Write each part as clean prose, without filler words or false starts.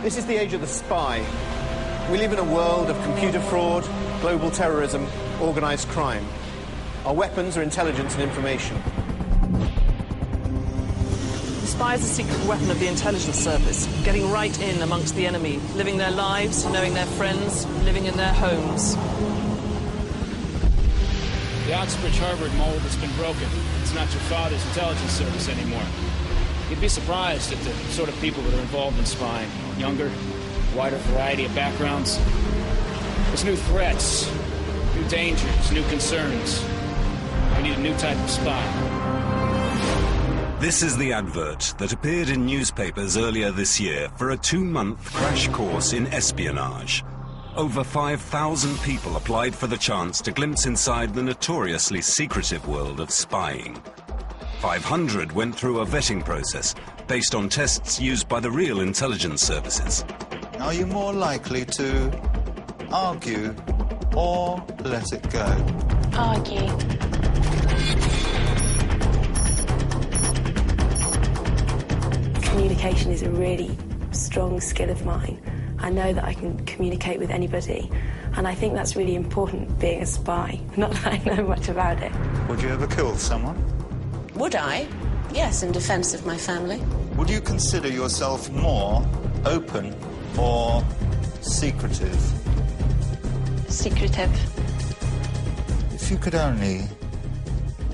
This is the age of the spy. We live in a world of computer fraud, global terrorism, organised crime. Our weapons are intelligence and information. The spy is a secret weapon of the intelligence service, getting right in amongst the enemy, living their lives, knowing their friends, living in their homes. The Oxbridge-Harvard mold has been broken. It's not your father's intelligence service anymore. You'd be surprised at the sort of people that are involved in spying. Younger, wider variety of backgrounds. There's new threats, new dangers, new concerns. We need a new type of spy. This is the advert that appeared in newspapers earlier this year for a 2-month crash course in espionage. Over 5,000 people applied for the chance to glimpse inside the notoriously secretive world of spying. 500 went through a vetting process based on tests used by the real intelligence services. Are you more likely to argue or let it go? Argue. Communication is a really strong skill of mine. I know that I can communicate with anybody, and I think that's really important being a spy. Not that I know much about it. Would you ever kill someone? Would I? Yes, in defence of my family. Would you consider yourself more open or secretive? Secretive. If you could only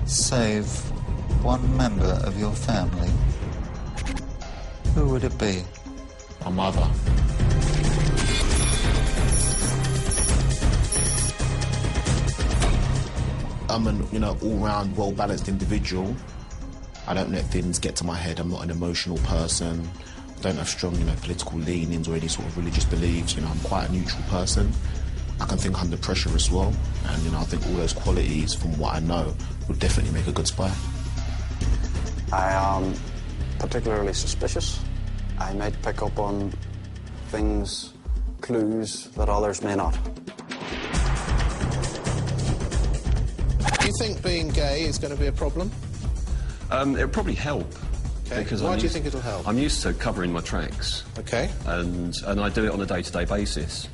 save one member of your family, who would it be? My mother. I'm an, all-round, well-balanced individual. I don't let things get to my head. I'm not an emotional person. I don't have strong, political leanings or any sort of religious beliefs. I'm quite a neutral person. I can think under pressure as well. And, I think all those qualities, from what I know, would definitely make a good spy. I am particularly suspicious. I might pick up on things, clues that others may not. Do you think being gay is going to be a problem? It'll probably help. Okay. Because Why do you think it'll help? I'm used to covering my tracks. Okay. And I do it on a day-to-day basis.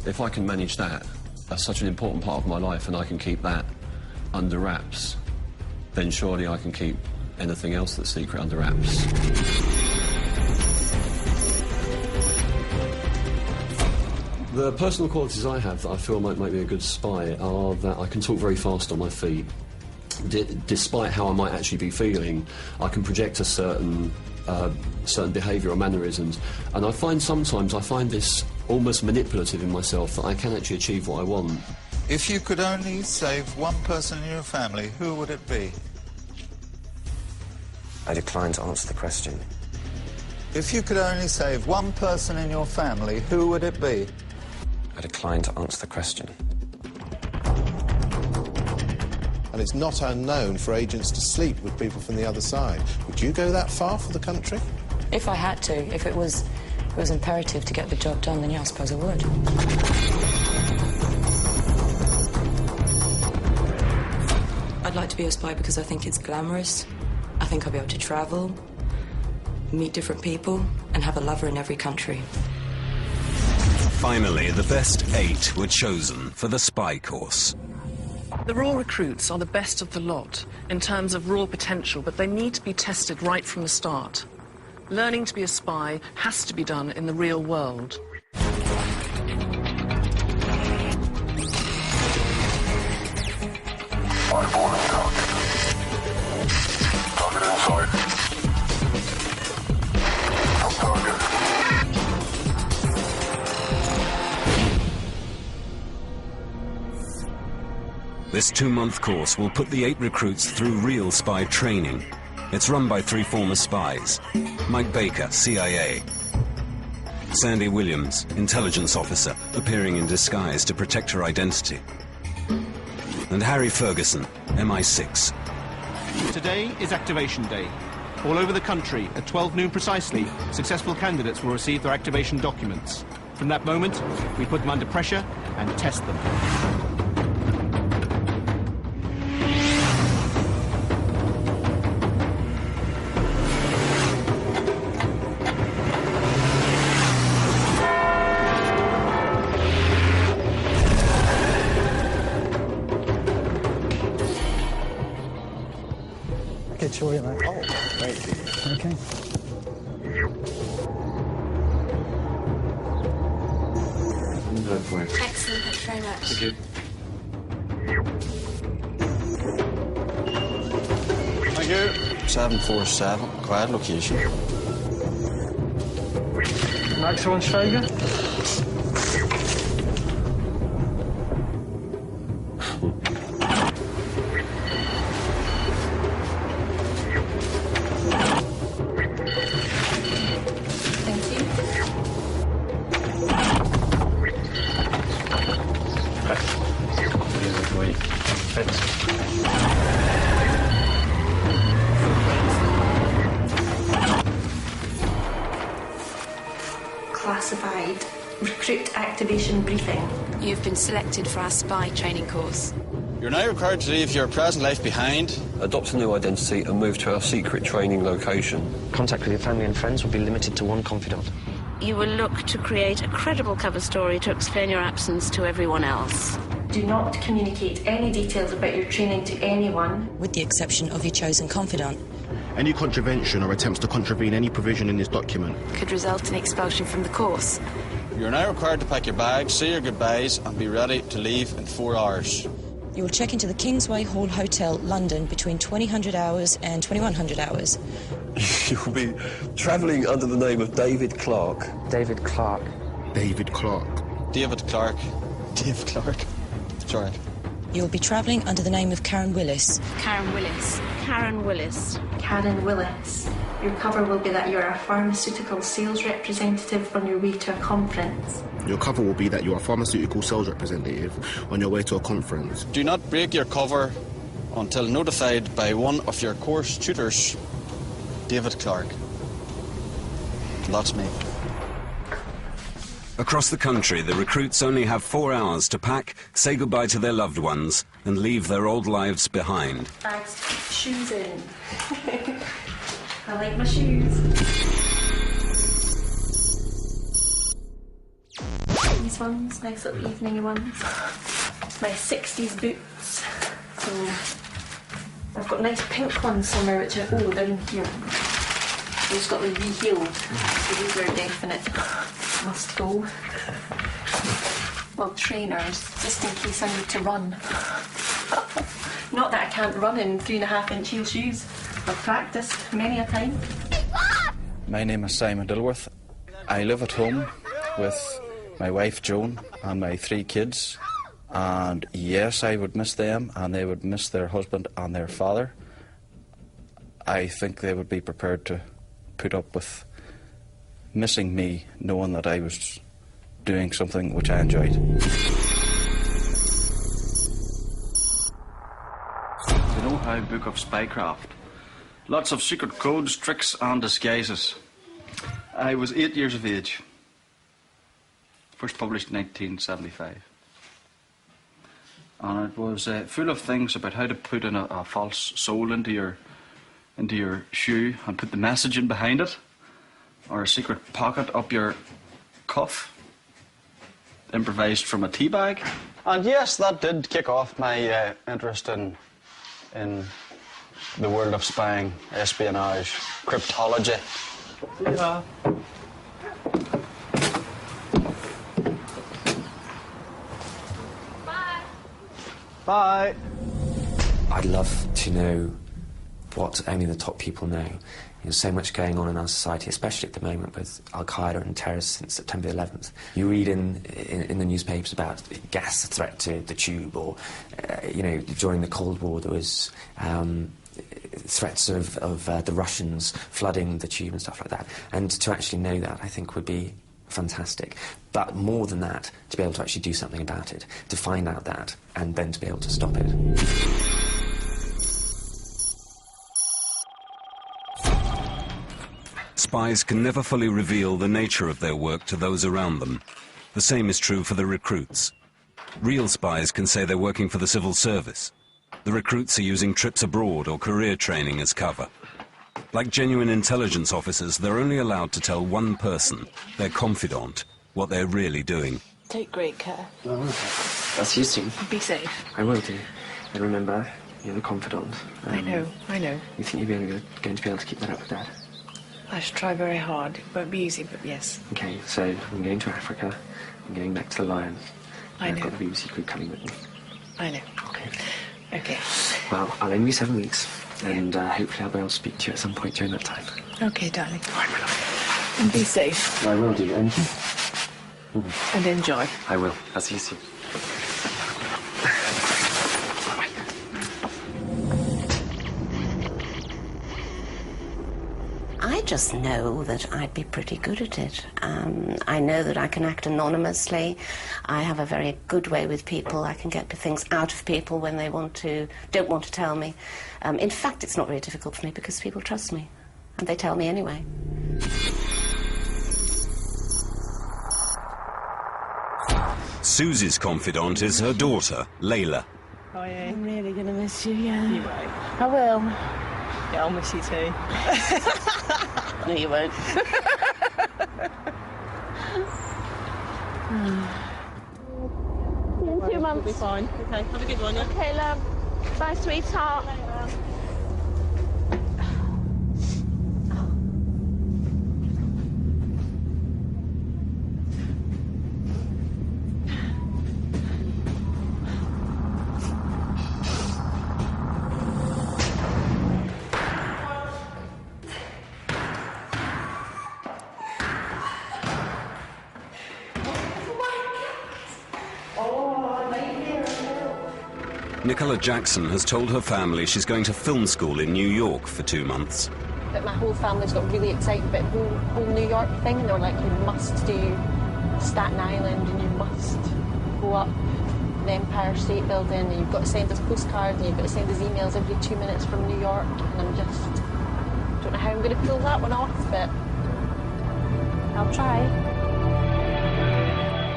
If I can manage that, that's such an important part of my life, and I can keep that under wraps, then surely I can keep anything else that's secret under wraps. The personal qualities I have that I feel might make me a good spy are that I can talk very fast on my feet. Despite how I might actually be feeling, I can project a certain behaviour or mannerisms, and I find sometimes this almost manipulative in myself, that I can actually achieve what I want. If you could only save one person in your family, who would it be? I decline to answer the question. If you could only save one person in your family, who would it be? I decline to answer the question. And it's not unknown for agents to sleep with people from the other side. Would you go that far for the country? If I had to, if it was imperative to get the job done, then yeah, I suppose I would. I'd like to be a spy because I think it's glamorous. I think I'll be able to travel, meet different people, and have a lover in every country. Finally, the best 8 were chosen for the spy course. The raw recruits are the best of the lot in terms of raw potential, but they need to be tested right from the start. Learning to be a spy has to be done in the real world. This 2-month course will put the 8 recruits through real spy training. It's run by 3 former spies. Mike Baker, CIA. Sandy Williams, intelligence officer, appearing in disguise to protect her identity. And Harry Ferguson, MI6. Today is activation day. All over the country, at 12 noon precisely, successful candidates will receive their activation documents. From that moment, we put them under pressure and test them. show you, mate. Oh, great. Okay. No point. Excellent, thanks very much. Thank you. Thank you. 747, quiet location. Next one, Steiger. Classified recruit activation briefing. You've been selected for our spy training course. You're now required to leave your present life behind. Adopt a new identity and move to our secret training location. Contact with your family and friends will be limited to one confidant. You will look to create a credible cover story to explain your absence to everyone else. Do not communicate any details about your training to anyone. With the exception of your chosen confidant. Any contravention or attempts to contravene any provision in this document could result in expulsion from the course. You're now required to pack your bags, say your goodbyes, and be ready to leave in 4 hours. You will check into the Kingsway Hall Hotel, London, between 2000 hours and 2100 hours. You'll be travelling under the name of David Clark. David Clark. David Clark. David Clark. Dave Clark. Sorry. You'll be travelling under the name of Karen Willis. Karen Willis. Karen Willis. Karen Willis. Your cover will be that you're a pharmaceutical sales representative on your way to a conference. Your cover will be that you're a pharmaceutical sales representative on your way to a conference. Do not break your cover until notified by one of your course tutors, David Clark. That's me. Across the country, the recruits only have 4 hours to pack, say goodbye to their loved ones, and leave their old lives behind. Bags, shoes in. I like my shoes. These ones, nice little evening ones. My 60s boots. So I've got nice pink ones somewhere which are they're in here. They've got the re-heeled. So these are definite must go. Well, trainers, just in case I need to run. Not that I can't run in 3.5-inch heel shoes. I've practiced many a time. My name is Simon Dilworth. I live at home with my wife Joan and my 3 kids. And yes, I would miss them and they would miss their husband and their father. I think they would be prepared to put up with missing me, knowing that I was doing something which I enjoyed. The know-how book of spycraft. Lots of secret codes, tricks and disguises. I was 8 years of age. First published in 1975. And it was full of things about how to put in a false sole into your shoe and put the message in behind it, or a secret pocket up your cuff, improvised from a tea bag. And yes, that did kick off my interest in the world of spying, espionage, cryptology. Yeah. Bye. I'd love to know what only the top people know. There's so much going on in our society, especially at the moment with Al-Qaeda and terrorists since September 11th. You read in the newspapers about gas threat to the tube, or, during the Cold War there was threats of the Russians flooding the tube and stuff like that. And to actually know that, I think, would be fantastic. But more than that, to be able to actually do something about it, to find out that, and then to be able to stop it. Spies can never fully reveal the nature of their work to those around them. The same is true for the recruits. Real spies can say they're working for the civil service. The recruits are using trips abroad or career training as cover. Like genuine intelligence officers, they're only allowed to tell one person, their confidant, what they're really doing. Take great care. That's you soon. Be safe. I will do. And remember, You're the confidant. I know. You think you're going to be able to keep that up with Dad? I should try very hard. It won't be easy, but yes. Okay, so I'm going to Africa. I'm going back to the Lion. I've got the BBC crew coming with me. I know. Okay. Well, I'll only be 7 weeks, and hopefully I'll be able to speak to you at some point during that time. Okay, darling. All right, my love. And be safe. I will do, and you? And enjoy. I will. I'll see you soon. I just know that I'd be pretty good at it. I know that I can act anonymously. I have a very good way with people. I can get things out of people when they don't want to tell me. In fact, it's not very difficult for me because people trust me, and they tell me anyway. Susie's confidant is her daughter, Layla. Are you? I'm really going to miss you, yeah. You won't. I will. Yeah, I'll miss you too. No, you won't. See you in 2 months. We'll be fine. Okay, have a good one, yeah? Okay, love. Bye, sweetheart. Nicola Jackson has told her family she's going to film school in New York for 2 months. But my whole family's got really excited about the whole New York thing, and they're like, you must do Staten Island, and you must go up the Empire State Building, and you've got to send us postcards, and you've got to send us emails every 2 minutes from New York, and I'm just don't know how I'm going to pull that one off, but I'll try.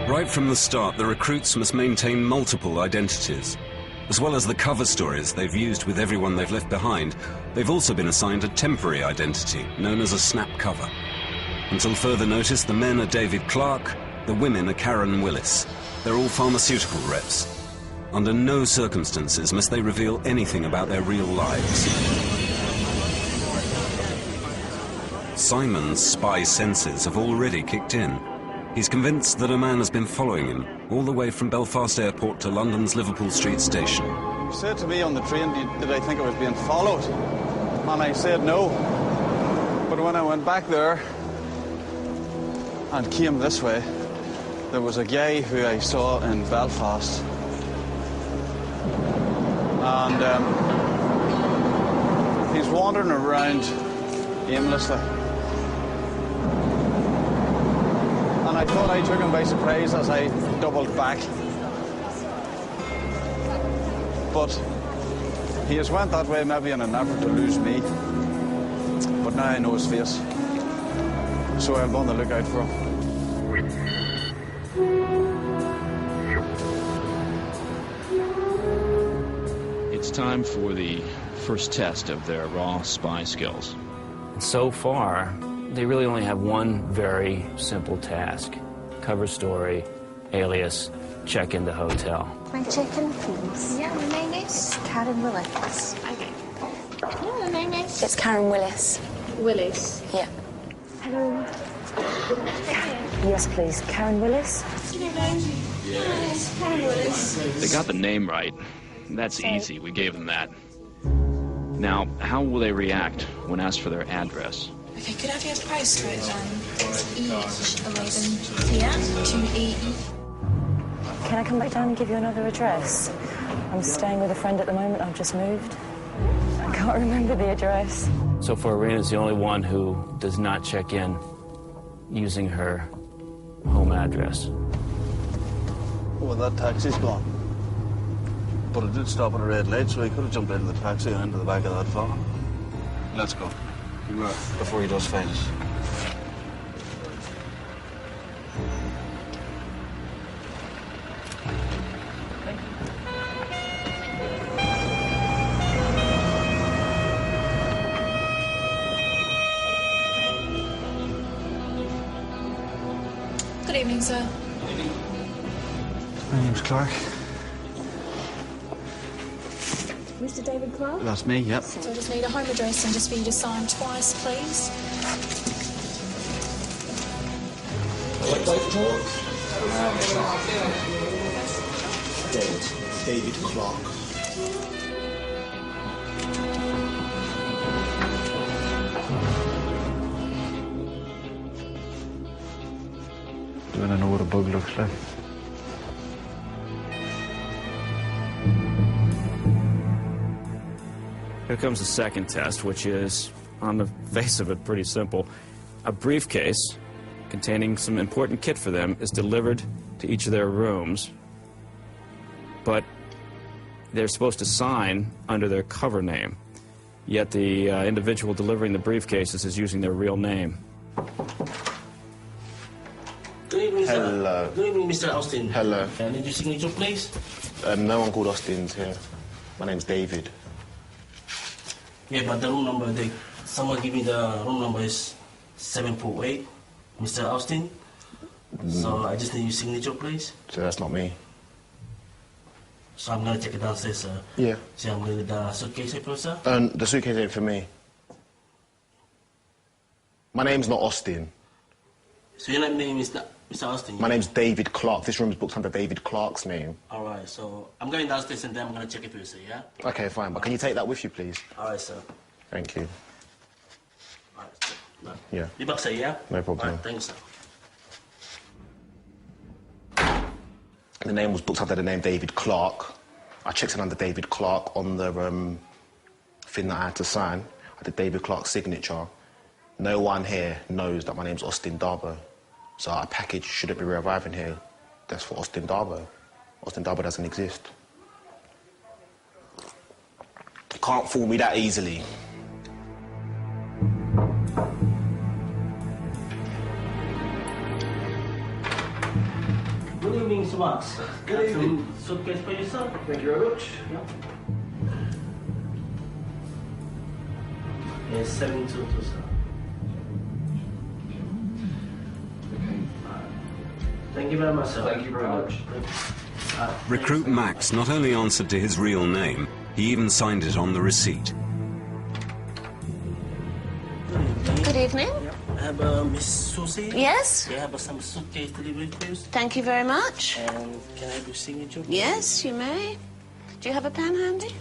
Right from the start, the recruits must maintain multiple identities. As well as the cover stories they've used with everyone they've left behind, they've also been assigned a temporary identity, known as a snap cover. Until further notice, the men are David Clark, the women are Karen Willis. They're all pharmaceutical reps. Under no circumstances must they reveal anything about their real lives. Simon's spy senses have already kicked in. He's convinced that a man has been following him all the way from Belfast Airport to London's Liverpool Street station. You said to me on the train, did I think I was being followed? And I said no. But when I went back there and came this way, there was a guy who I saw in Belfast. And he's wandering around aimlessly. And I thought I took him by surprise as I doubled back. But he has went that way maybe in an effort to lose me. But now I know his face. So I'm on the lookout for him. It's time for the first test of their raw spy skills. So far, they really only have one very simple task. Cover story, alias, check in the hotel. Can I check in, please? Yeah, my name is Karen Willis. Okay. Yeah, my name is... It's Karen Willis. Willis. Yeah. Hello. Yes, please. Karen Willis? Yes, Karen Willis. They got the name right. That's easy. We gave them that. Now, how will they react when asked for their address? Okay, could I have your postcode then? It's EH11. Yeah, 2E. Can I come back down and give you another address? I'm staying with a friend at the moment. I've just moved. I can't remember the address. So far, Rena's the only one who does not check in using her home address. Well, that taxi's gone. But it did stop at a red light, so he could have jumped into the taxi and into the back of that van. Let's go. Before he does find us. Good evening, sir. My name's Clark. Mr. David Clark? That's me, yep. So I just need a home address and just for you to sign twice, please. David Clark. Do I know what a bug looks like? Here comes the second test, which is, on the face of it, pretty simple. A briefcase containing some important kit for them is delivered to each of their rooms, but they're supposed to sign under their cover name. Yet the individual delivering the briefcases is using their real name. Good evening, sir. Hello. Good evening, Mr. Austin. Hello. Need your signature, please? No one called Austin's here. My name's David. Yeah, but the room number, someone give me the room number is 748, Mr. Austin. So I just need your signature, please. So that's not me. So I'm gonna check it downstairs, sir. Yeah. So I'm gonna the suitcase here, please, sir. The suitcase ain't for me. My name's not Austin. So your name is not Mr. Austin? My name's David Clark. This room's booked under David Clark's name. All right, so I'm going downstairs and then I'm gonna check it for you, sir, yeah? Okay, fine, but can you take that with you, please? All right, sir. Thank you. All right, sir. Bye. Yeah. Be back, sir, yeah? No problem. All right, thanks, sir. The name was booked under the name David Clark. I checked in under David Clark on the thing that I had to sign. I did David Clark's signature. No one here knows that my name's Austin Darbo. So our package shouldn't be arriving here. That's for Austin Darbo. Austin Darbo doesn't exist. You can't fool me that easily. Good evening, Mr. Marks. Good evening. Suitcase for you, sir. Thank you very much. Yeah. Yes, 722, sir. Thank you very much, sir. Thank you very much. Recruit Max not only answered to his real name, he even signed it on the receipt. Good evening. I have Miss Susie. Yes? Yeah, I have some suitcase delivery, please. Thank you very much. And can I have your signature, please? Yes, you may. Do you have a pen handy?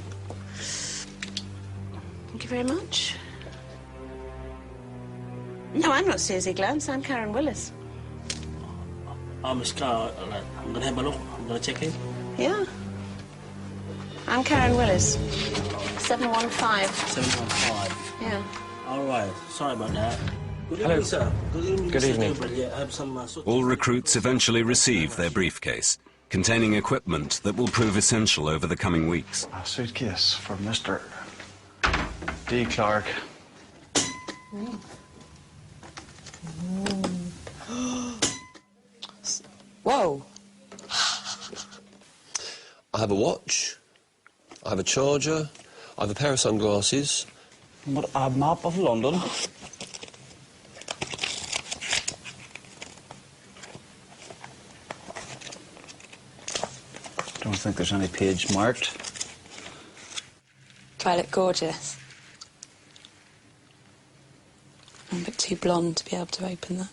Thank you very much. No, I'm not Susie Glantz. I'm Karen Willis. Miss Carr, I'm gonna have a look. I'm gonna check in. Yeah. I'm Karen Willis. 715. 715. Yeah. All right. Sorry about that. Good Hello. evening, sir. Good evening, Good Mr. evening. Gabriel. Yeah, I have some All recruits eventually receive their briefcase, containing equipment that will prove essential over the coming weeks. A suitcase for Mr. D. Clark. Whoa. I have a watch, I have a charger, I have a pair of sunglasses. But a map of London. Don't think there's any page marked. Do I look gorgeous? I'm a bit too blonde to be able to open that.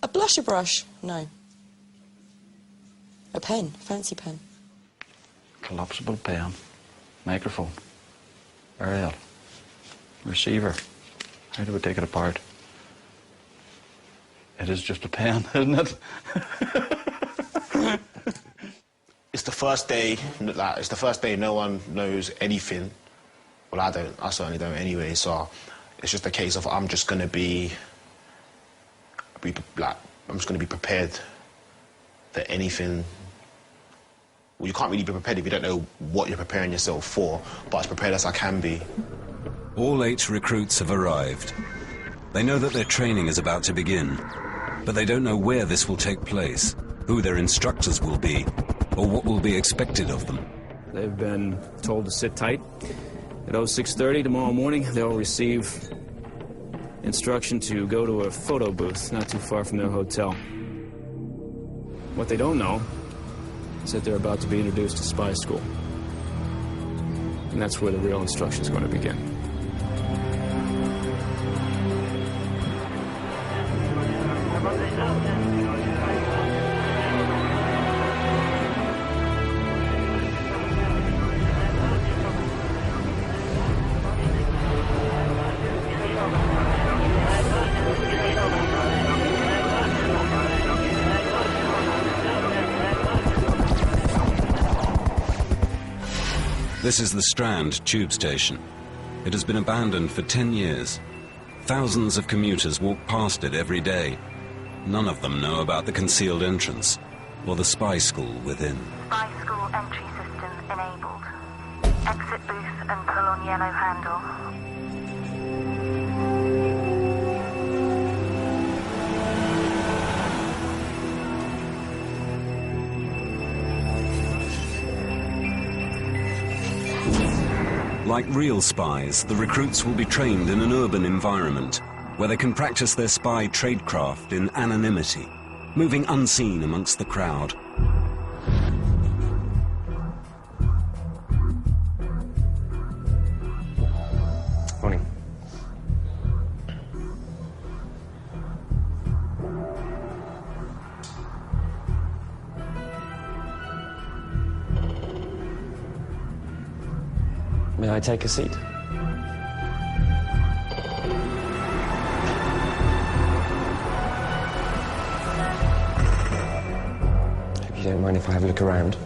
A blusher brush? No. A pen, fancy pen. Collapsible pen. Microphone. Aerial. Receiver. How do we take it apart? It is just a pen, isn't it? It's the first day. It's the first day no one knows anything. Well, I don't. I certainly don't anyway. So it's just a case of I'm just gonna be I'm just gonna be prepared for anything. Well, you can't really be prepared if you don't know what you're preparing yourself for. But as prepared as I can be. All 8 recruits have arrived. They know that their training is about to begin, but they don't know where this will take place, who their instructors will be, or what will be expected of them. They've been told to sit tight. At 06:30 tomorrow morning, they'll receive instruction to go to a photo booth not too far from their hotel. What they don't know is that they're about to be introduced to spy school. And that's where the real instruction is going to begin. This is the Strand tube station. It has been abandoned for 10 years. Thousands of commuters walk past it every day. None of them know about the concealed entrance or the spy school within. Spy school entry system enabled. Exit booth and pull on yellow handle. Like real spies, the recruits will be trained in an urban environment where they can practice their spy tradecraft in anonymity, moving unseen amongst the crowd. Morning. May I take a seat? Hope you don't mind if I have a look around.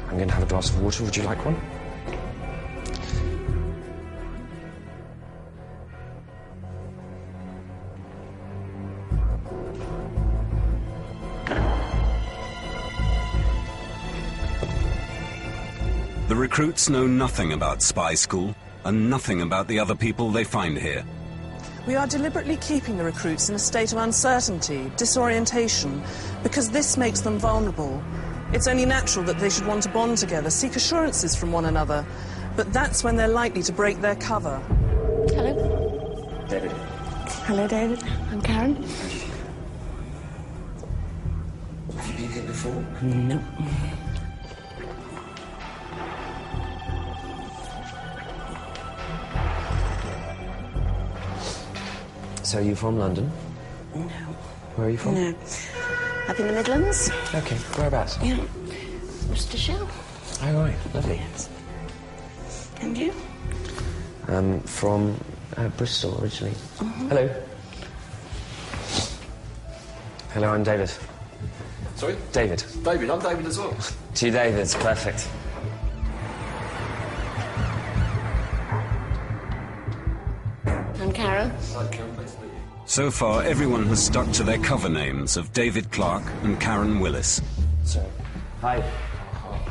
I'm going to have a glass of water. Would you like one? The recruits know nothing about spy school and nothing about the other people they find here. We are deliberately keeping the recruits in a state of uncertainty, disorientation, because this makes them vulnerable. It's only natural that they should want to bond together, seek assurances from one another, but that's when they're likely to break their cover. Hello. David. Hello, David. I'm Karen. Have you been here before? No. So are you from London? No. Where are you from? No. Up in the Midlands. Okay, whereabouts? Yeah. Worcestershire. Oh, right, lovely. Yes. And you? From Bristol, originally. Hello. Hello, I'm David. Sorry? David. David, I'm David as well. Two Davids, perfect. I'm Karen. So far, everyone has stuck to their cover names of David Clark and Karen Willis. So, hi.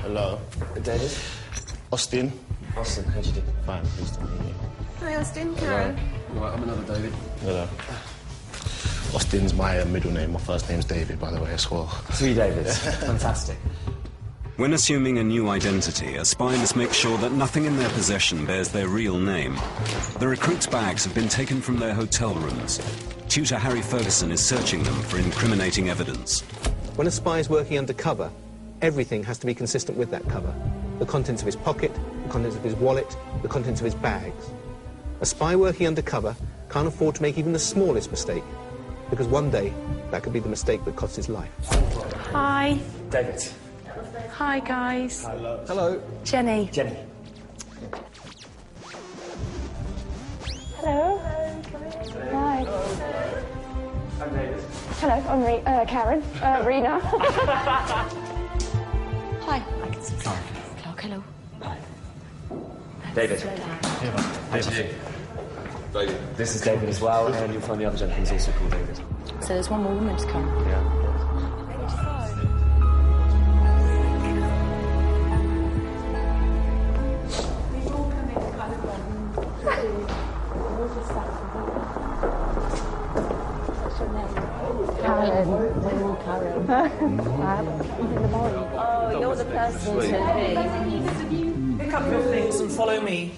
Hello. David? Austin. Austin, how'd you do? Fine, pleased to meet you. Hi, Austin. Karen. Right, I'm another David. Hello. Austin's my middle name. My first name's David, by the way, as well. Three Davids. Fantastic. When assuming a new identity, a spy must make sure that nothing in their possession bears their real name. The recruits' bags have been taken from their hotel rooms. Tutor Harry Ferguson is searching them for incriminating evidence. When a spy is working undercover, everything has to be consistent with that cover. The contents of his pocket, the contents of his wallet, the contents of his bags. A spy working undercover can't afford to make even the smallest mistake, because one day that could be the mistake that costs his life. Hi. David. Hi, guys. Hello. Hello. Jenny. Jenny. Hello. Hi. I'm David. Hello, I'm Karen. Rena. Hi. I can see Clark. Clark, hello. David. David. David. This is David as well, and you'll find the other gentleman is also called David. So there's one more woman to come. Yeah. Karen. Oh, you're the person to Pick up your things and follow me.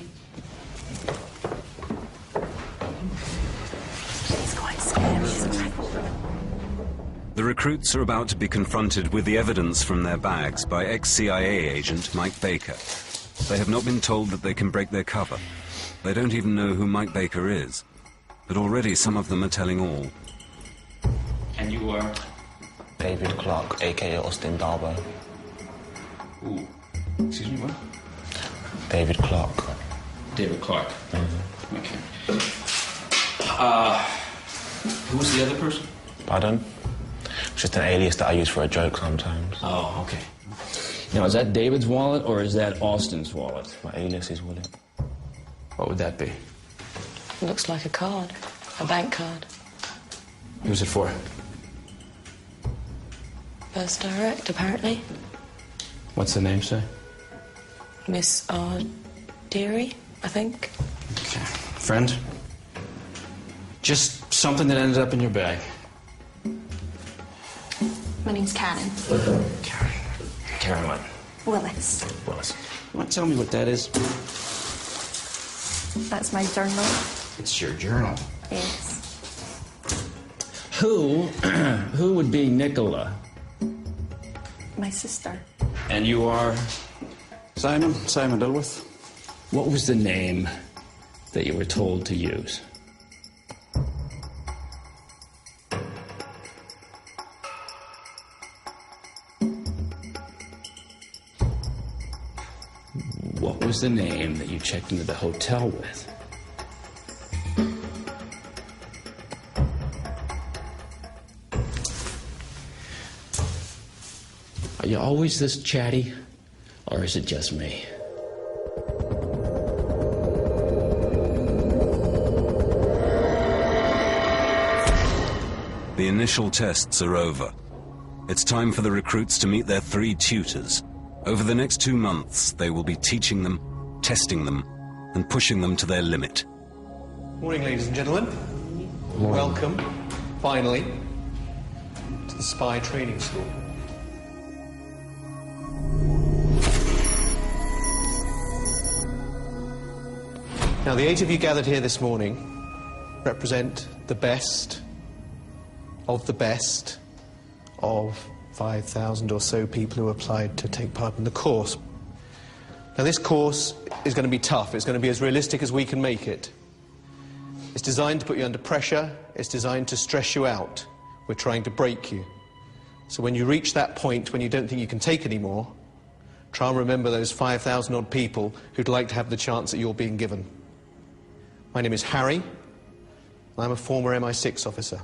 The recruits are about to be confronted with the evidence from their bags by ex-CIA agent Mike Baker. They have not been told that they can break their cover. They don't even know who Mike Baker is. But already some of them are telling all. And you are? David Clark, a.k.a. Austin Darbo. Ooh. Excuse me, what? David Clark. David Clark. Okay. Who was the other person? Pardon? It's just an alias that I use for a joke sometimes. Oh, okay. Now, is that David's wallet or is that Austin's wallet? My alias's wallet. What would that be? Looks like a card. A bank card. Who's it for? First Direct, apparently. What's the name say? Miss Deary, I think. Okay. Friend? Just something that ended up in your bag. My name's Karen. Karen what? Willis. Willis. You want to tell me what that is? That's my journal. It's your journal. Yes. Who would be Nicola? My sister. And you are? Simon Dilworth. What was the name that you were told to use? What was the name that you checked into the hotel with? Are you always this chatty, or is it just me? The initial tests are over. It's time for the recruits to meet their 3 tutors. Over the next 2 months, they will be teaching them, testing them, and pushing them to their limit. Morning, ladies and gentlemen. Morning. Welcome, finally, to the Spy Training School. Now, the 8 of you gathered here this morning represent the best of 5,000 or so people who applied to take part in the course. Now, this course is going to be tough. It's going to be as realistic as we can make it. It's designed to put you under pressure. It's designed to stress you out. We're trying to break you. So when you reach that point when you don't think you can take any more, try and remember those 5,000 odd people who'd like to have the chance that you're being given. My name is Harry, and I'm a former MI6 officer.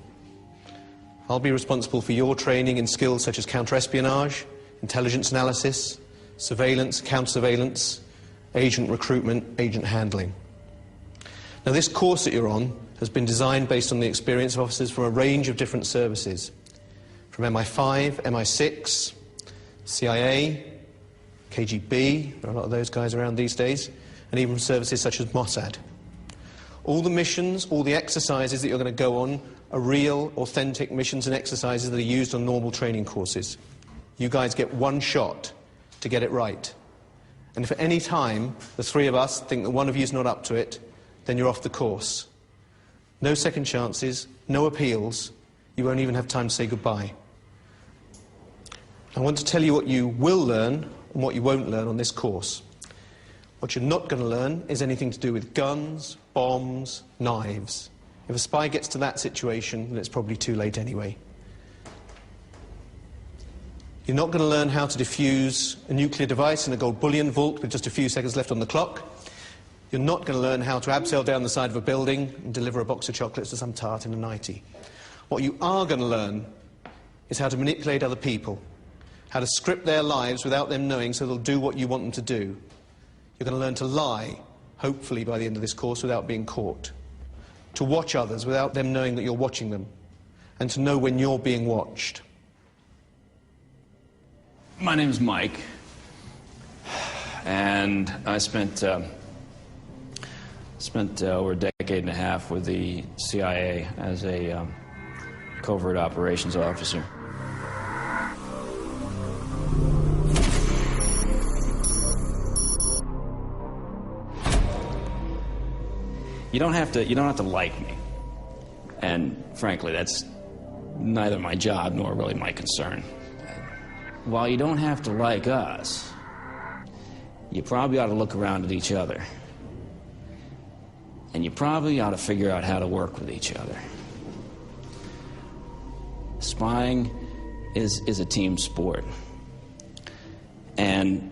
I'll be responsible for your training in skills such as counter-espionage, intelligence analysis, surveillance, counter-surveillance, agent recruitment, agent handling. Now, this course that you're on has been designed based on the experience of officers from a range of different services, from MI5, MI6, CIA, KGB, there are a lot of those guys around these days, and even services such as Mossad. All the missions, all the exercises that you're going to go on are real, authentic missions and exercises that are used on normal training courses. You guys get 1 shot to get it right. And if at any time the 3 of us think that one of you is not up to it, then you're off the course. No second chances, no appeals. You won't even have time to say goodbye. I want to tell you what you will learn and what you won't learn on this course. What you're not going to learn is anything to do with guns, bombs, knives. If a spy gets to that situation, then it's probably too late anyway. You're not going to learn how to defuse a nuclear device in a gold bullion vault with just a few seconds left on the clock. You're not going to learn how to abseil down the side of a building and deliver a box of chocolates to some tart in a nightie. What you are going to learn is how to manipulate other people, how to script their lives without them knowing so they'll do what you want them to do. You're going to learn to lie, hopefully by the end of this course, without being caught. To watch others without them knowing that you're watching them. And to know when you're being watched. My name's Mike. And I spent over a decade and a half with the CIA as a covert operations officer. You don't have to like me. And frankly, that's neither my job nor really my concern. While you don't have to like us, you probably ought to look around at each other. And you probably ought to figure out how to work with each other. Spying is a team sport. And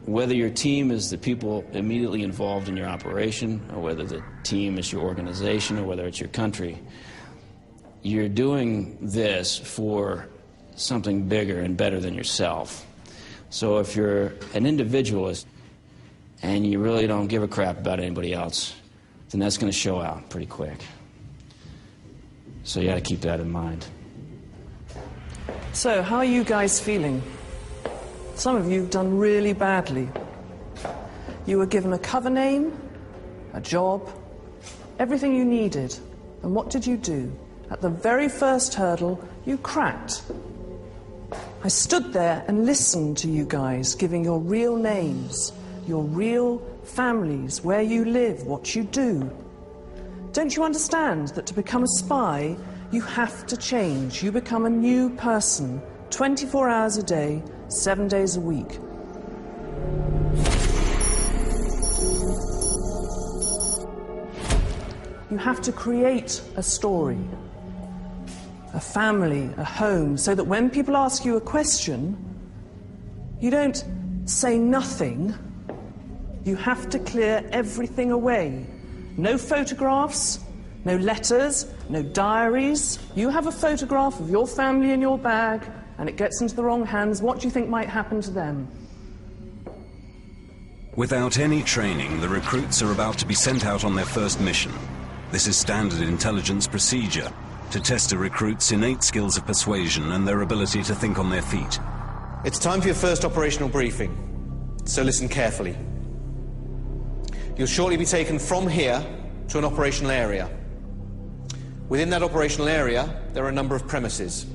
whether your team is the people immediately involved in your operation, or whether the team is your organization, or whether it's your country, you're doing this for something bigger and better than yourself. So if you're an individualist and you really don't give a crap about anybody else, then that's going to show out pretty quick. So you got to keep that in mind. So, how are you guys feeling? Some of you have done really badly. You were given a cover name, a job, everything you needed. And what did you do? At the very first hurdle, you cracked. I stood there and listened to you guys giving your real names, your real families, where you live, what you do. Don't you understand that to become a spy, you have to change? You become a new person, 24 hours a day, 7 days a week. You have to create a story, a family, a home, so that when people ask you a question, you don't say nothing. You have to clear everything away. No photographs, no letters, no diaries. You have a photograph of your family in your bag, and it gets into the wrong hands. What do you think might happen to them? Without any training, the recruits are about to be sent out on their first mission. This is standard intelligence procedure to test a recruit's innate skills of persuasion and their ability to think on their feet. It's time for your first operational briefing, so listen carefully. You'll shortly be taken from here to an operational area. Within that operational area, there are a number of premises.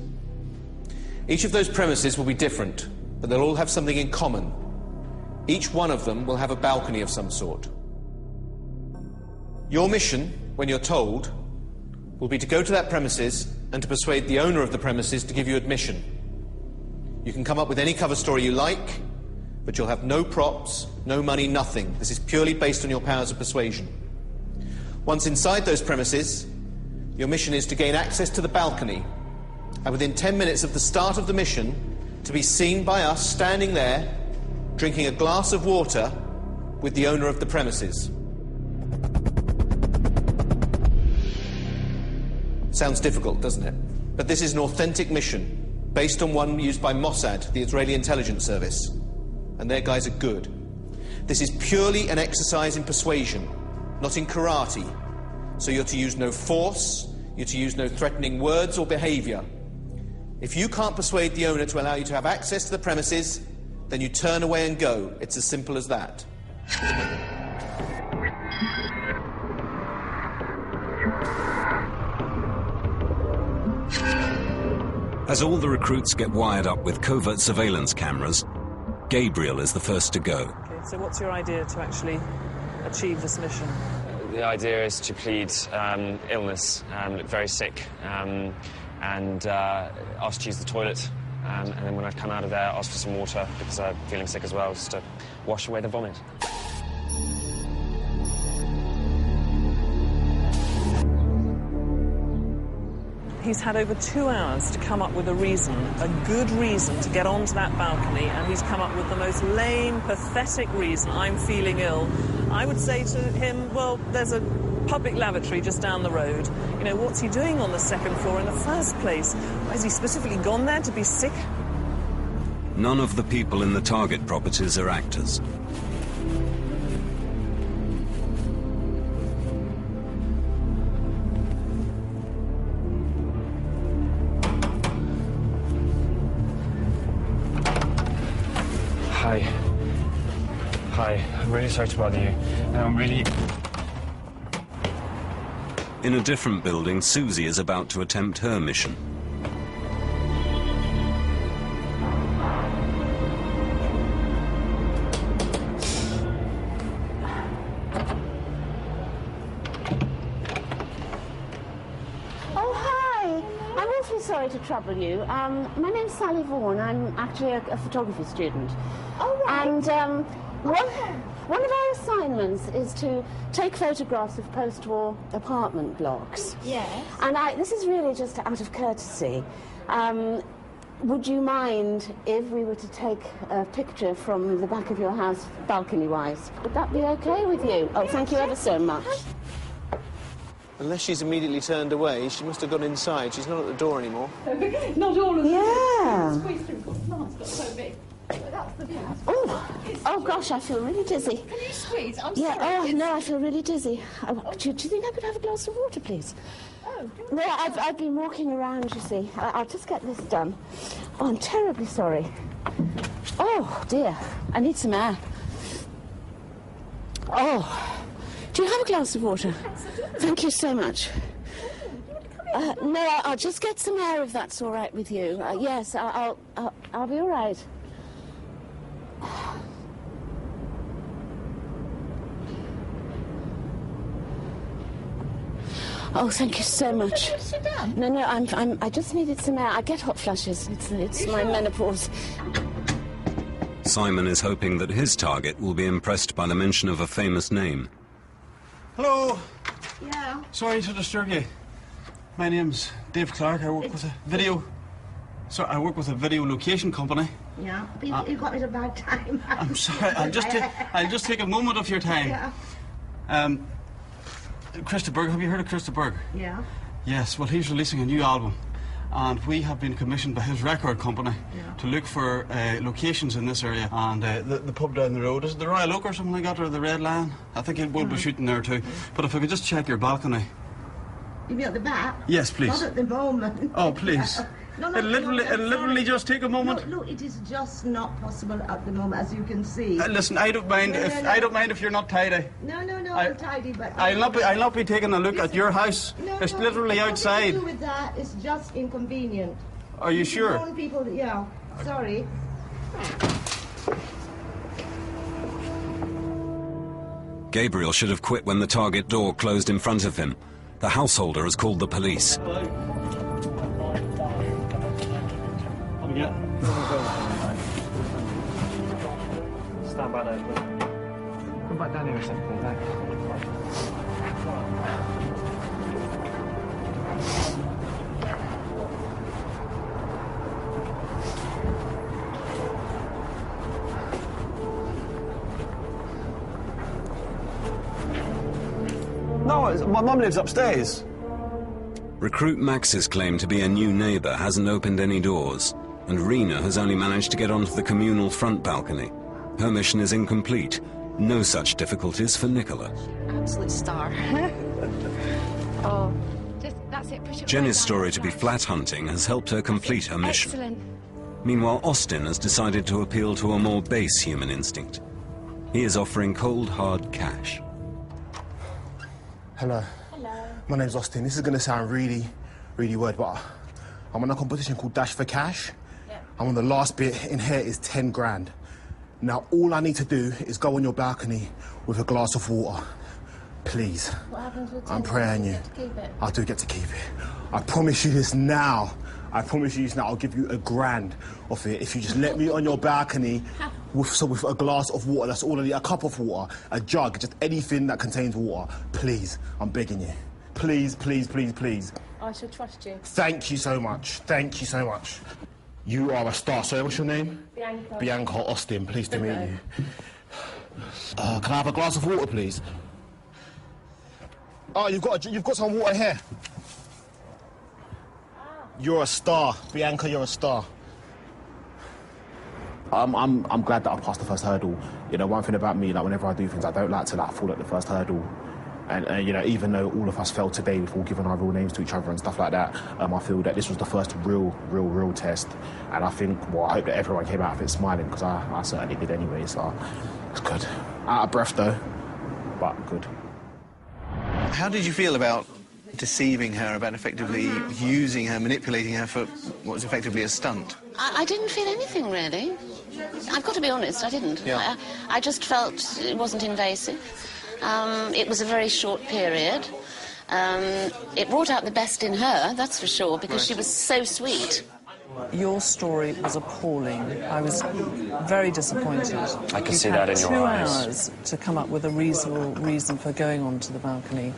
Each of those premises will be different, but they'll all have something in common. Each one of them will have a balcony of some sort. Your mission, when you're told, will be to go to that premises and to persuade the owner of the premises to give you admission. You can come up with any cover story you like, but you'll have no props, no money, nothing. This is purely based on your powers of persuasion. Once inside those premises, your mission is to gain access to the balcony, and within 10 minutes of the start of the mission, to be seen by us standing there, drinking a glass of water with the owner of the premises. Sounds difficult, doesn't it? But this is an authentic mission, based on one used by Mossad, the Israeli intelligence service. And their guys are good. This is purely an exercise in persuasion, not in karate. So you're to use no force, you're to use no threatening words or behavior. If you can't persuade the owner to allow you to have access to the premises, then you turn away and go. It's as simple as that. As all the recruits get wired up with covert surveillance cameras, Gabriel is the first to go. Okay, so what's your idea to actually achieve this mission? The idea is to plead illness, look very sick, and ask to use the toilet. And then when I come out of there, ask for some water, because I'm feeling sick as well, just to wash away the vomit. He's had over 2 hours to come up with a reason, a good reason to get onto that balcony, and he's come up with the most lame, pathetic reason: I'm feeling ill. I would say to him, well, there's a public lavatory just down the road. You know, what's he doing on the second floor in the first place? Has he specifically gone there to be sick? None of the people in the target properties are actors. Hi, I'm really sorry to bother you. I'm really... In a different building, Susie is about to attempt her mission. Oh, hi. I'm awfully sorry sorry to trouble you. My name's Sally Vaughan. I'm actually a photography student. Oh, right. And one of our assignments is to take photographs of post-war apartment blocks. Yes. And this is really just out of courtesy. Would you mind if we were to take a picture from the back of your house, balcony-wise? Would that be okay with you? Oh, thank you ever so much. Unless she's immediately turned away, she must have gone inside. She's not at the door anymore. Not all of them. Yeah. Squeeze through. Mine's got so big. But that's the view. Oh, gosh, I feel really dizzy. Can you squeeze? I'm Yeah, sorry. oh, no, I feel really dizzy. Do you think I could have a glass of water, please? Oh, No, I've been walking around, you see. I'll just get this done. Oh, I'm terribly sorry. Oh, dear. I need some air. Oh, do you have a glass of water? Thank you so much. No, I'll just get some air if that's all right with you. Yes, I'll be all right. Oh, thank you so much. Sit down. No, I just needed some air. I get hot flushes. It's my menopause. Simon is hoping that his target will be impressed by the mention of a famous name. Hello. Yeah. Sorry to disturb you. My name's Dave Clark. I work with a video. I work with a video location company. Yeah. But you've got me at a bad time. I'm sorry. I'll just take a moment of your time. Yeah. Christa Berg. Have you heard of Christa Berg? Yeah. Yes. Well, he's releasing a new album, and we have been commissioned by his record company to look for locations in this area. And the pub down the road, is it the Royal Oak or something like that, or the Red Lion? I think we'll be shooting there too. But if I could just check your balcony. You mean at the back? Yes, please. Not at the moment. Oh, please. No, It'll literally just take a moment. No, it is just not possible at the moment, as you can see. Listen, I don't mind I don't mind if you're not tidy. No, I'm tidy, but I'll not be taking a look at your house. No, it's literally outside. Nothing to do with that. It's just inconvenient. Are you sure? Grown people, yeah. Sorry. Gabriel should have quit when the target door closed in front of him. The householder has called the police. Stand by there, please. Come back down here a second, thanks. No, my mum lives upstairs. Recruit Max's claim to be a new neighbour hasn't opened any doors, and Rena has only managed to get onto the communal front balcony. Her mission is incomplete. No such difficulties for Nicola. Absolute star. Oh, that's it. Push it Jenny's right story down. to be flat hunting has helped her complete her mission. Excellent. Meanwhile, Austin has decided to appeal to a more base human instinct. He is offering cold, hard cash. Hello. My name's Austin. This is going to sound really weird, but I'm on a competition called Dash for Cash. Yeah. I'm on the last bit in here is 10 grand. Now, all I need to do is go on your balcony with a glass of water. Please. What happens with 10 I'm praying you. Get to keep it? I do get to keep it. I promise you this now. I promise you this now. I'll give you a grand off it if you just let me on your balcony with a glass of water. That's all I need. A cup of water, a jug, just anything that contains water. Please, I'm begging you. Please, please, please, please. I shall trust you. Thank you so much. Thank you so much. You are a star. Sorry, what's your name? Bianca. Bianca Austin. Pleased to meet you. Can I have a glass of water, please? Oh, you've got some water here. You're a star, Bianca. You're a star. I'm glad that I passed the first hurdle. You know, one thing about me, like whenever I do things, I don't like to fall at the first hurdle. And you know, even though all of us failed today, we've all given our real names to each other and stuff like that. I feel that this was the first real test. And I think, well, I hope that everyone came out of it smiling, because I certainly did anyway. So it's good. Out of breath though, but good. How did you feel about deceiving her, about effectively using her, manipulating her for what was effectively a stunt? I didn't feel anything, really. I've got to be honest, I didn't. Yeah. I just felt it wasn't invasive. It was a very short period. It brought out the best in her, that's for sure, because she was so sweet. Your story was appalling. I was very disappointed. I can see that in your eyes. 2 hours to come up with a reasonable reason for going onto the balcony.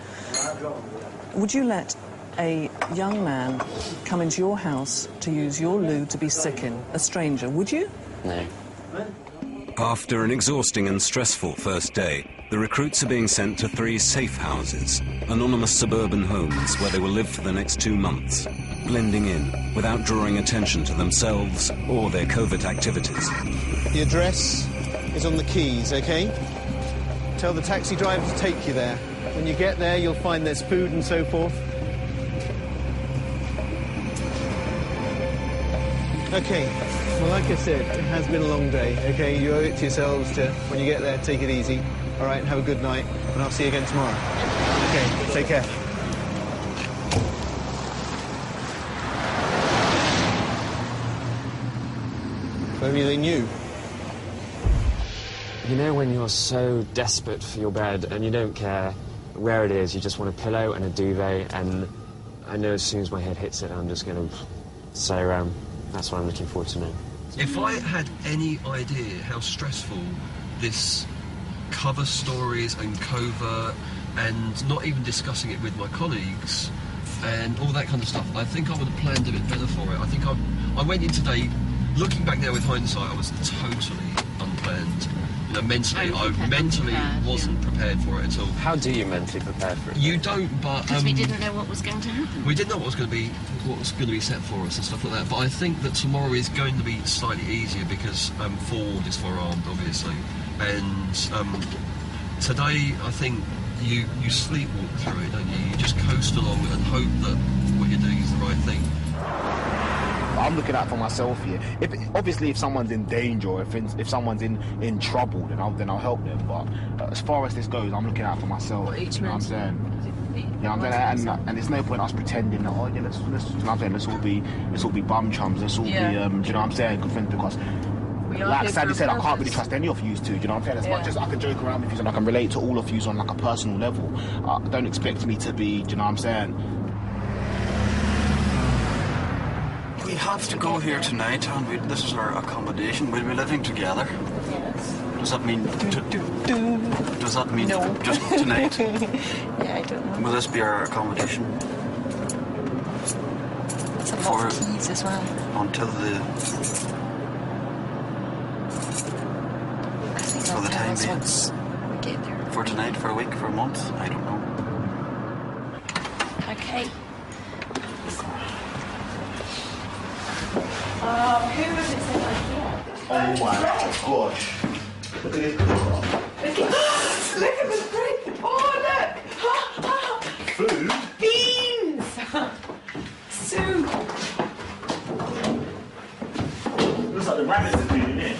Would you let a young man come into your house to use your loo to be sick in, a stranger, would you? No. After an exhausting and stressful first day, the recruits are being sent to 3 safe houses, anonymous suburban homes where they will live for the next 2 months, blending in without drawing attention to themselves or their covert activities. The address is on the keys, OK? Tell the taxi driver to take you there. When you get there, you'll find there's food and so forth. OK. Well, like I said, it has been a long day, OK? You owe it to yourselves to, when you get there, take it easy. All right, have a good night, and I'll see you again tomorrow. OK, take care. If only they knew. You know when you're so desperate for your bed and you don't care where it is, you just want a pillow and a duvet, and I know as soon as my head hits it, I'm just going to stay around. That's what I'm looking forward to now. If I had any idea how stressful this cover stories and covert and not even discussing it with my colleagues and all that kind of stuff, I think I would have planned a bit better for it. I think I went in today, looking back now with hindsight, I was totally unplanned. You know, mentally, I mentally wasn't prepared for it at all. How do you mentally prepare for it? You don't, but Because we didn't know what was going to happen. we didn't know what was going to be set for us and stuff like that. But I think that tomorrow is going to be slightly easier because Ford is forearmed, obviously, and today I think you sleepwalk through it, don't you? You just coast along and hope that what you're doing is the right thing. I'm looking out for myself here. Obviously, if someone's in danger or if someone's in trouble, then I'll help them. But as far as this goes, I'm looking out for myself. You know what I'm saying? Yeah, I'm saying, and there's no point us pretending that let's you know what I'm saying, let's all be bum chums. Let's all be do you know what I'm saying, good friends, because like Sadie said, I can't really trust any of you two. Do you know what I'm saying? As much as I can joke around with you and I can relate to all of you on like a personal level, don't expect me to be. Do you know what I'm saying? We have to go here tonight, and this is our accommodation. We'll be living together. Yes. Does that mean No. just tonight? Yeah, I don't know. Will this be our accommodation? It's a lot of keys as well. Until for the time being. Once we get there. For tonight, for a week, for a month, I don't know. Okay. Who was it sent here? Oh my gosh. Look at this cooker. Look at the fridge. Oh, look. Food? Beans. Soup. Looks like the rabbits are doing it.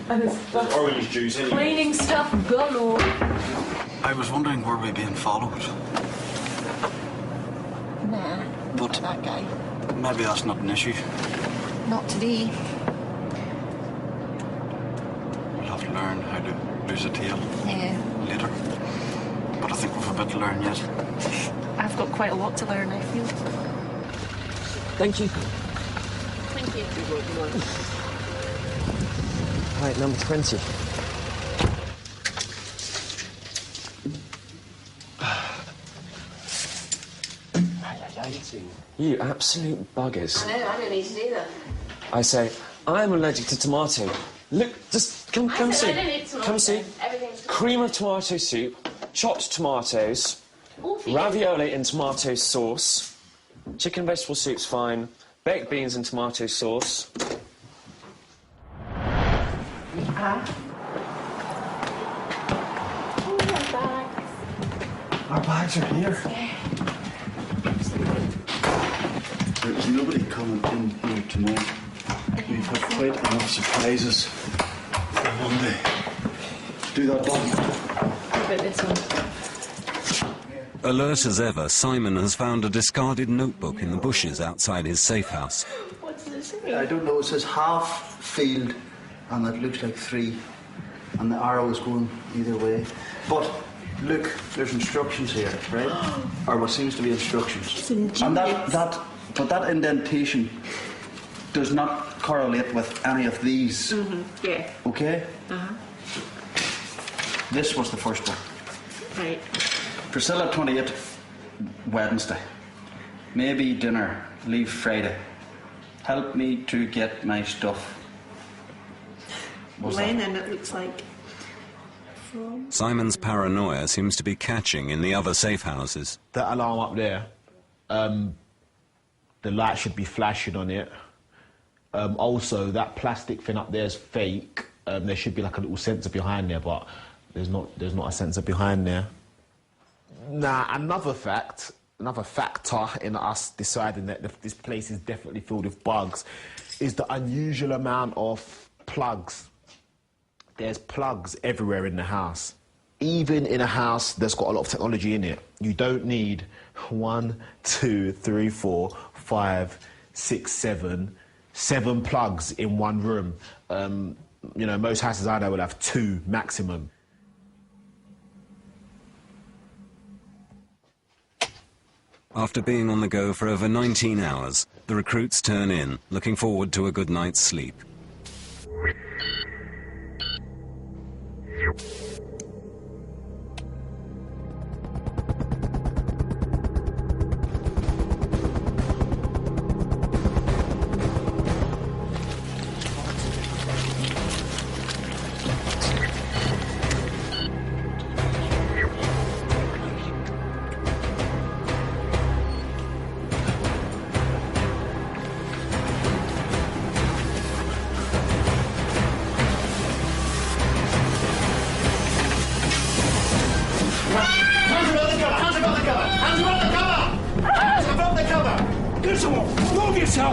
And it's orange juice anyway. cleaning stuff galore. I was wondering, were we being followed? Nah, But that guy. maybe that's not an issue. Not today. We'll have to learn how to lose a tail later. But I think we've a bit to learn yet. I've got quite a lot to learn, I feel. Thank you. Thank you. Right, number 20. You absolute buggers. I know, I don't eat it either. I say, I'm allergic to tomato. Look, just come see. I don't eat tomato. Come see. Everything's Cream of tomato soup, chopped tomatoes, ravioli in tomato sauce, chicken and vegetable soup's fine, baked beans in tomato sauce. Our bags are here. There's nobody coming in here tonight. We've had quite enough surprises for one day. Do that, Bob. How about this one? Alert as ever, Simon has found a discarded notebook in the bushes outside his safe house. What does it say? I don't know, it says half field and it looks like 3 and the arrow is going either way. But Look, there's instructions here, right? Or what seems to be instructions. And that indentation does not correlate with any of these. Yeah. Okay? This was the first one. Right. Priscilla, 28, Wednesday. Maybe dinner, leave Friday. Help me to get my stuff. When, and it looks like from... Simon's paranoia seems to be catching in the other safe houses. That alarm up there, the light should be flashing on it. Also, that plastic thing up there is fake. There should be like a little sensor behind there, but there's not a sensor behind there. Now, another factor in us deciding that this place is definitely filled with bugs is the unusual amount of plugs. There's plugs everywhere in the house. Even in a house that's got a lot of technology in it, you don't need 1, 2, 3, 4, 5, 6, 7 plugs in one room. You know, most houses I know will have 2 maximum. After being on the go for over 19 hours, the recruits turn in, looking forward to a good night's sleep.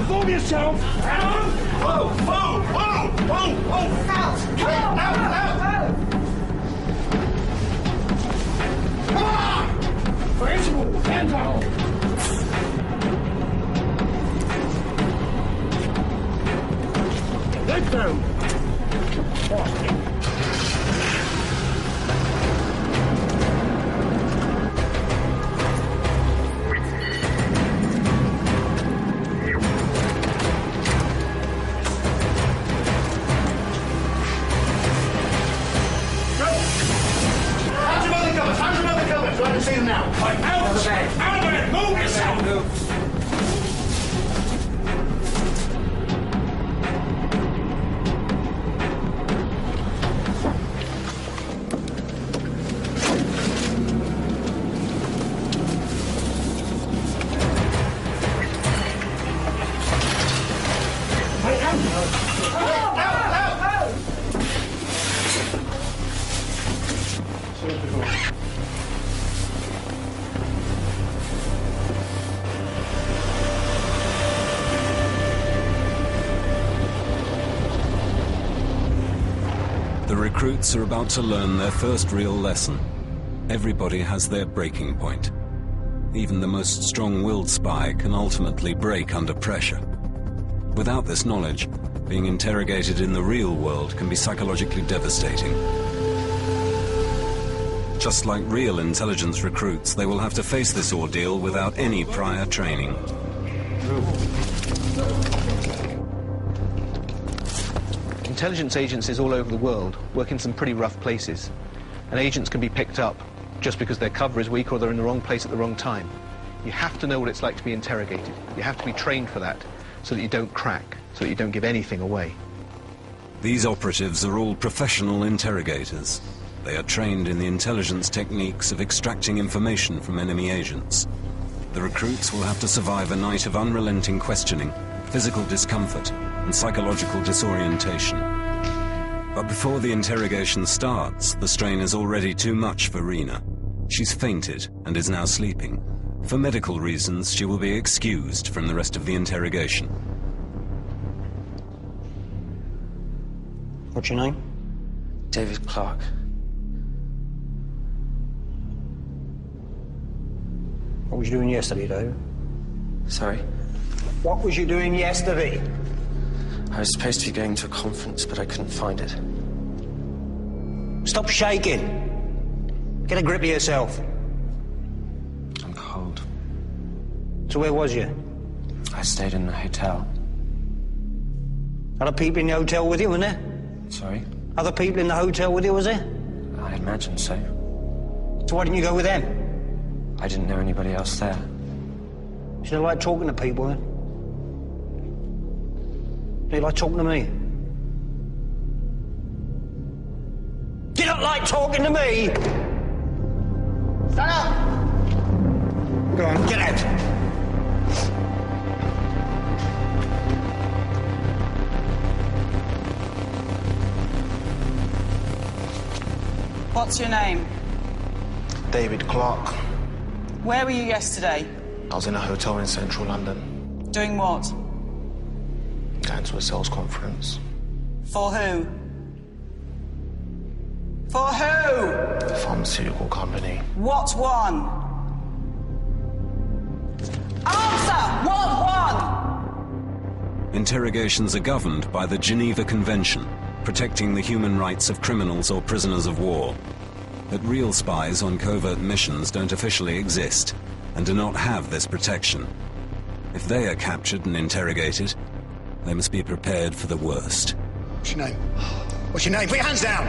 Move yourself! Out! Whoa! Whoa! Whoa! Whoa! Whoa! Out! Out! Out! Come on! Principal! Hands out! Let go! The recruits are about to learn their first real lesson. Everybody has their breaking point. Even the most strong-willed spy can ultimately break under pressure. Without this knowledge, being interrogated in the real world can be psychologically devastating. Just like real intelligence recruits, they will have to face this ordeal without any prior training. Intelligence agencies all over the world work in some pretty rough places, and agents can be picked up just because their cover is weak or they're in the wrong place at the wrong time. You have to know what it's like to be interrogated. You have to be trained for that so that you don't crack, so that you don't give anything away. These operatives are all professional interrogators. They are trained in the intelligence techniques of extracting information from enemy agents. The recruits will have to survive a night of unrelenting questioning, physical discomfort, and psychological disorientation. But before the interrogation starts, the strain is already too much for Rena. She's fainted and is now sleeping. For medical reasons, she will be excused from the rest of the interrogation. What's your name? David Clark. What was you doing yesterday, David? Sorry? What was you doing yesterday? I was supposed to be going to a conference, but I couldn't find it. Stop shaking. Get a grip of yourself. I'm cold. So where was you? I stayed in a hotel. Other people in the hotel with you, weren't there? Sorry? Other people in the hotel with you, was there? I imagine so. So why didn't you go with them? I didn't know anybody else there. You don't like talking to people, then? Do you like talking to me? Do you not like talking to me? Stand up! Go on, get out! What's your name? David Clark. Where were you yesterday? I was in a hotel in central London, Doing what? going to a sales conference. For who? For who? A pharmaceutical company. What one? Answer! What one? Interrogations are governed by the Geneva Convention, protecting the human rights of criminals or prisoners of war. But real spies on covert missions don't officially exist and do not have this protection. If they are captured and interrogated, they must be prepared for the worst. What's your name? What's your name? Put your hands down!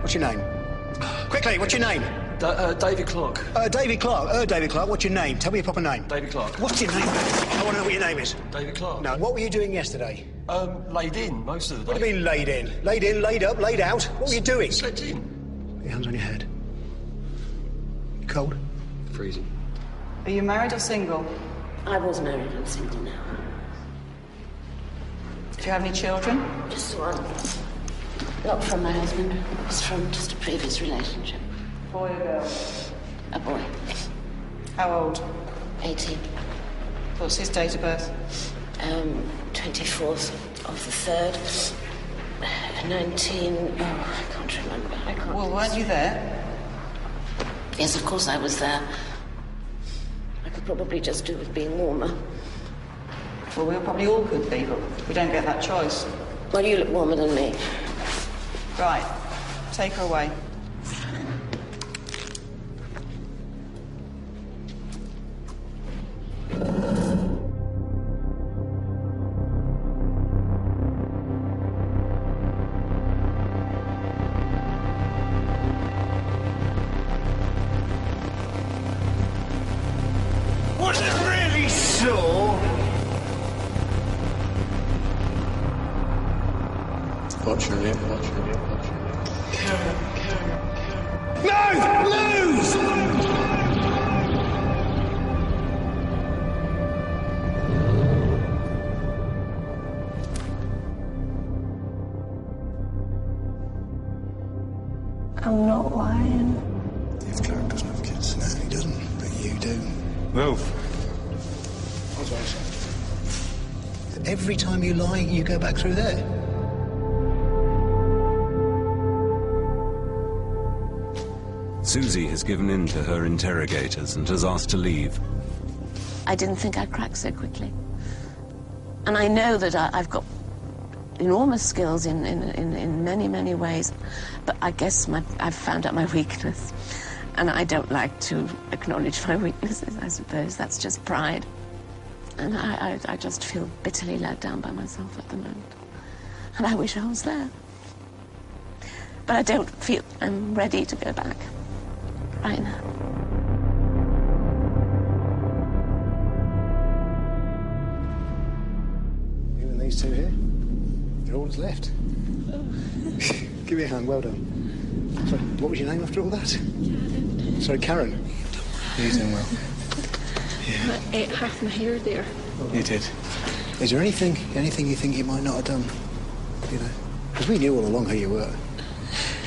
What's your name? Quickly, what's your name? David Clark. David Clark. David Clark, what's your name? Tell me your proper name. David Clark. What's your name? I want to know what your name is. David Clark. No, what were you doing yesterday? Laid in most of the day. What do you mean laid in? Laid in, laid up, laid out? What were you doing? Slept in. Put your hands on your head. You cold? Freezing. Are you married or single? I was married and single now. Do you have any children? Just one. Not from my husband. It was from just a previous relationship. Boy or girl? A boy. How old? 18. What's his date of birth? 24th of the 3rd. 19... Oh, I can't remember. Well, weren't you there? Yes, of course I was there. I could probably just do with being warmer. Well, we probably all could be, but we don't get that choice. Well, you look warmer than me. Right. Take her away. Was it really sore? What's your name? What's your name? What's your name? Karen. No! Lose! I'm not lying. If Clark doesn't have kids, no, he doesn't. But you do. Move. What's what I said? Every time you lie, you go back through there. Susie has given in to her interrogators and has asked to leave. I didn't think I'd crack so quickly. And I know that I've got enormous skills in many, many ways, but I guess I've found out my weakness. And I don't like to acknowledge my weaknesses, I suppose. That's just pride. And I just feel bitterly let down by myself at the moment. And I wish I was there. But I don't feel I'm ready to go back right now. You and these two here, you're all that's left. Give me a hand, well done. Sorry, what was your name after all that? Karen. Sorry, Karen. You're doing well. I ate half my hair there. You did. Is there anything you think you might not have done? You know, because we knew all along who you were.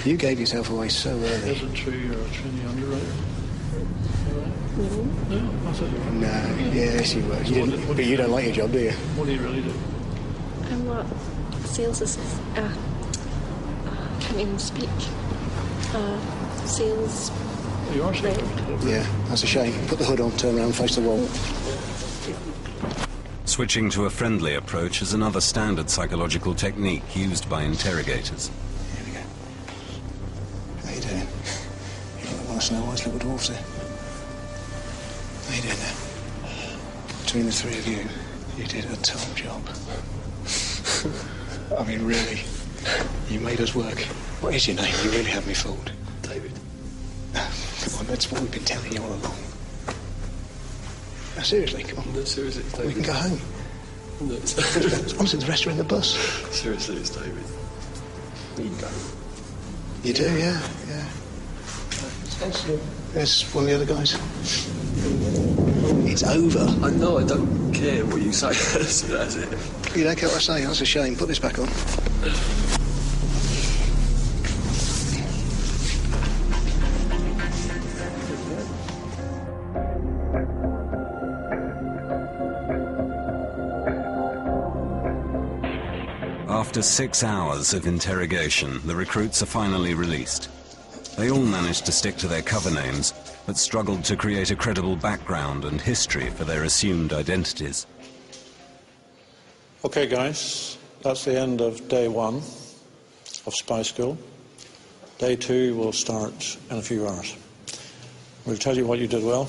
You gave yourself away so early. Is it true you're a trainee underwriter? No. No, I thought you were. No, yes you were. You didn't, but you don't like your job, do you? What do you really do? I'm what? Sales assistant. I can't even speak. Sales. You are sales. Yeah, that's a shame. Put the hood on, turn around, face the wall. Switching to a friendly approach is another standard psychological technique used by interrogators. How you doing? You're the one like Snow White's little dwarfs here. How you doing there? Between the three of you, you did a top job. I mean, really, you made us work. What is your name? You really have me fooled. David. Come on, that's what we've been telling you all along. No, seriously, come on. No, seriously, it's David. We can go home. No, it's Honestly, the rest are in the bus. Seriously, it's David. We can go. You do, yeah. There's one of the other guys. It's over. I know, I don't care what you say. That's it. You don't care what I say? That's a shame. Put this back on. After 6 hours of interrogation, the recruits are finally released. They all managed to stick to their cover names, but struggled to create a credible background and history for their assumed identities. Okay, guys, that's the end of day 1 of spy school. Day 2 will start in a few hours. We'll tell you what you did well,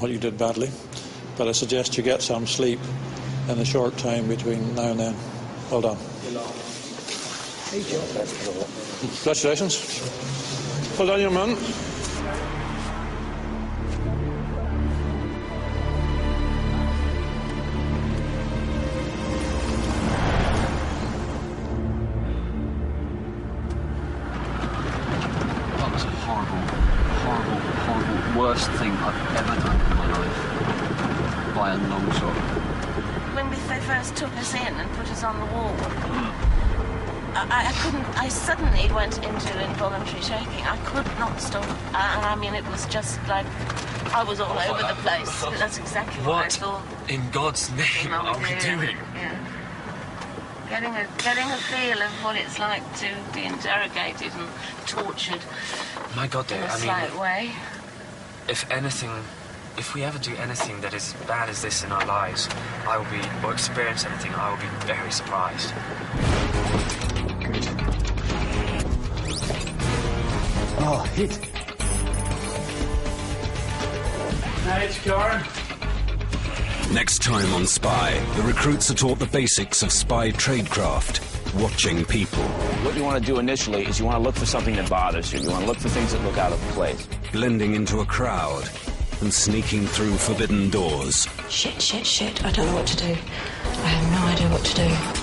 what you did badly, but I suggest you get some sleep in the short time between now and then. Well done. Congratulations. Well done, young man. That was a horrible, worst thing I've ever done in my life. By a long shot. When they first took us in and put us on the wall, I suddenly went into involuntary shaking. I could not stop. And I mean, it was just like I was all over the place. That's exactly what I thought. In God's name are we doing? Yeah. Getting a feel of what it's like to be interrogated and tortured My God, in Dave, a slight way. If we ever do anything that is as bad as this in our lives, or experience anything, I will be very surprised. Oh, hit. Hey, it's Karen. Next time on Spy, the recruits are taught the basics of spy tradecraft, watching people. What you want to do initially is you want to look for something that bothers you. You want to look for things that look out of place. Blending into a crowd and sneaking through forbidden doors. Shit. I don't know what to do. I have no idea what to do.